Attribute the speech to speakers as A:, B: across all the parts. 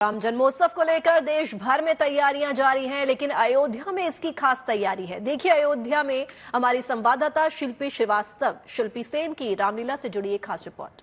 A: राम जन्मोत्सव को लेकर देश भर में तैयारियां जारी हैं, लेकिन अयोध्या में इसकी खास तैयारी है। देखिए अयोध्या में हमारी संवाददाता शिल्पी सेन की रामलीला से जुड़ी एक खास रिपोर्ट।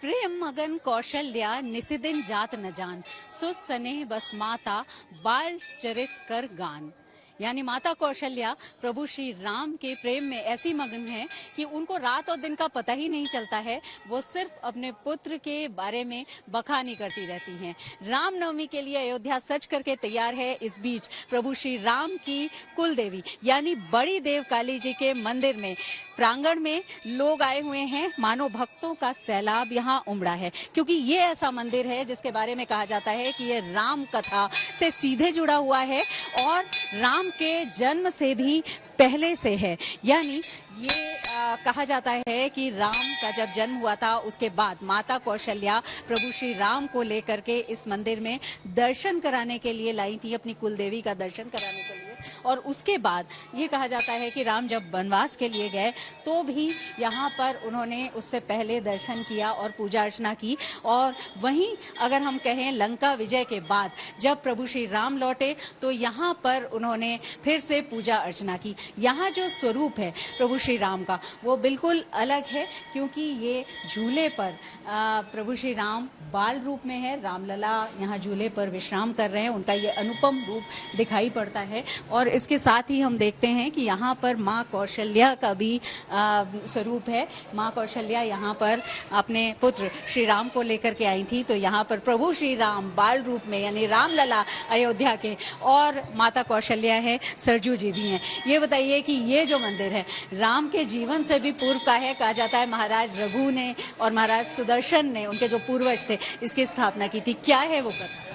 B: प्रेम मगन कौशल्या निसिदिन जात न जान, सुत सनेह बस माता बाल चरित कर गान। यानी माता कौशल्या प्रभु श्री राम के प्रेम में ऐसी मगन है कि उनको रात और दिन का पता ही नहीं चलता है। वो सिर्फ अपने पुत्र के बारे में बखानी करती रहती हैं। रामनवमी के लिए अयोध्या सज करके तैयार है। इस बीच प्रभु श्री राम की कुल देवी यानी बड़ी देव काली जी के मंदिर में प्रांगण में लोग आए हुए हैं। मानो भक्तों का सैलाब यहाँ उमड़ा है, क्योंकि ये ऐसा मंदिर है जिसके बारे में कहा जाता है कि ये राम कथा से सीधे जुड़ा हुआ है और राम के जन्म से भी पहले से है। यानी ये कहा जाता है कि राम का जब जन्म हुआ था उसके बाद माता कौशल्या प्रभु श्री राम को लेकर के इस मंदिर में दर्शन कराने के लिए लाई थी, अपनी कुल देवी का दर्शन कराने के लिए। और उसके बाद ये कहा जाता है कि राम जब वनवास के लिए गए तो भी यहाँ पर उन्होंने उससे पहले दर्शन किया और पूजा अर्चना की। और वहीं अगर हम कहें लंका विजय के बाद जब प्रभु श्री राम लौटे तो यहाँ पर उन्होंने फिर से पूजा अर्चना की। यहाँ जो स्वरूप है प्रभु श्री राम का वो बिल्कुल अलग है, क्योंकि ये झूले पर प्रभु श्री राम बाल रूप में है। रामलला यहाँ झूले पर विश्राम कर रहे हैं, उनका ये अनुपम रूप दिखाई पड़ता है। और इसके साथ ही हम देखते हैं कि यहाँ पर माँ कौशल्या का भी स्वरूप है। माँ कौशल्या यहाँ पर अपने पुत्र श्री राम को लेकर के आई थी, तो यहाँ पर प्रभु श्री राम बाल रूप में यानी रामलला अयोध्या के, और माता कौशल्या है, सरजू जी भी हैं। ये बताइए कि ये जो मंदिर है राम के जीवन से भी पूर्व का है। कहा जाता है महाराज रघु ने और महाराज सुदर्शन ने, उनके जो पूर्वज थे, इसकी स्थापना की थी। क्या है वो कथा?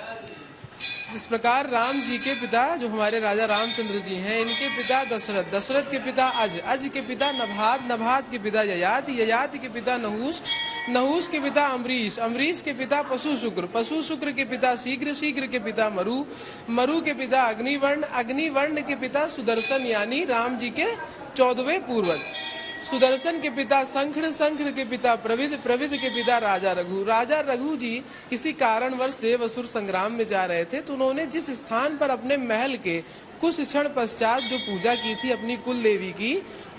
C: जिस प्रकार राम जी के पिता जो हमारे राजा रामचंद्र जी हैं, इनके पिता दशरथ, दशरथ के पिता अज, अज के पिता नभात, नभात के पिता ययाति, ययाति के पिता नहुष, नहुष के पिता अम्बरीश, अम्बरीश के पिता पशु शुक्र, पशु शुक्र के पिता शीघ्र, शीघ्र के पिता मरु, मरु के पिता अग्निवर्ण, अग्निवर्ण के पिता सुदर्शन यानी राम जी के 14वें पूर्वज। सुदर्शन के पिता संखड़, संखड़ के पिता प्रविद, प्रविद के पिता राजा रघु। राजा रघु जी किसी कारणवश देव असुर संग्राम में जा रहे थे, तो उन्होंने जिस स्थान पर अपने महल के कुछ क्षण पश्चात जो पूजा की थी अपनी कुल देवी की,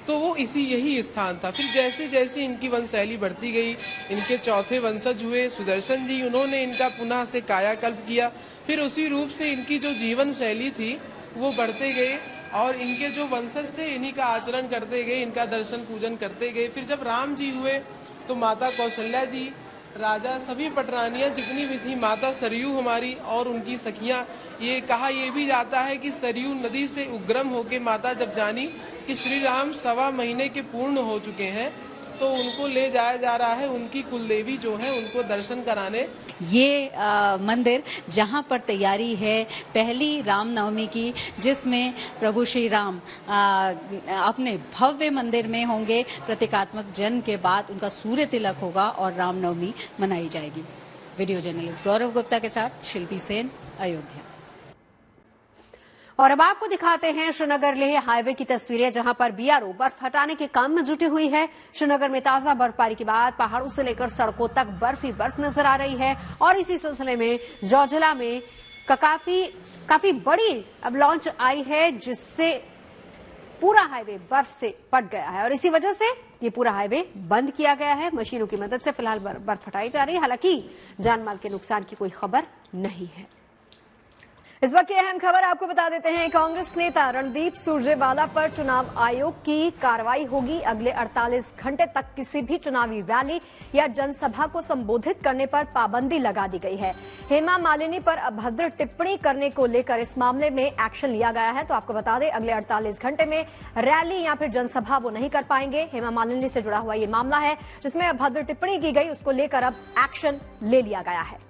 C: तो वो यही स्थान था। फिर जैसे जैसे इनकी वंशशैली बढ़ती गई, इनके चौथे वंशज हुए सुदर्शन जी, उन्होंने इनका पुनः से कायाकल्प किया। फिर उसी रूप से इनकी जो जीवन शैली थी वो बढ़ते गए और इनके जो वंशज थे इन्हीं का आचरण करते गए, इनका दर्शन पूजन करते गए। फिर जब राम जी हुए तो माता कौशल्या जी, राजा, सभी पटरानियां जितनी भी थी, माता सरयू हमारी और उनकी सखियां, ये कहा ये भी जाता है कि सरयू नदी से उग्रम होके माता जब जानी कि श्री राम 1.25 महीने के पूर्ण हो चुके हैं, तो उनको ले जाया जा रहा है उनकी कुलदेवी जो है उनको दर्शन कराने।
B: ये मंदिर जहां पर तैयारी है पहली रामनवमी की, जिसमें प्रभु श्री राम अपने भव्य मंदिर में होंगे। प्रतीकात्मक जन्म के बाद उनका सूर्य तिलक होगा और रामनवमी मनाई जाएगी। वीडियो जर्नलिस्ट गौरव गुप्ता के साथ शिल्पी सेन, अयोध्या।
D: और अब आपको दिखाते हैं श्रीनगर लेह हाईवे की तस्वीरें, जहां पर बीआरओ बर्फ हटाने के काम में जुटी हुई है। श्रीनगर में ताजा बर्फबारी के बाद पहाड़ों से लेकर सड़कों तक बर्फ ही बर्फ नजर आ रही है। और इसी सिलसिले में जोजिला में काफी बड़ी अब लॉन्च आई है, जिससे पूरा हाईवे बर्फ से पट गया है और इसी वजह से ये पूरा हाईवे बंद किया गया है। मशीनों की मदद से फिलहाल बर्फ हटाई जा रही है। हालांकि जानमाल के नुकसान की कोई खबर नहीं है।
A: इस वक्त की अहम खबर आपको बता देते हैं। कांग्रेस नेता रणदीप सुरजेवाला पर चुनाव आयोग की कार्रवाई होगी। अगले 48 घंटे तक किसी भी चुनावी रैली या जनसभा को संबोधित करने पर पाबंदी लगा दी गई है। हेमा मालिनी पर अभद्र टिप्पणी करने को लेकर इस मामले में एक्शन लिया गया है। तो आपको बता दें अगले 48 घंटे में रैली या फिर जनसभा वो नहीं कर पाएंगे। हेमा मालिनी से जुड़ा हुआ ये मामला है जिसमें अभद्र टिप्पणी की गई, उसको लेकर अब एक्शन ले लिया गया है।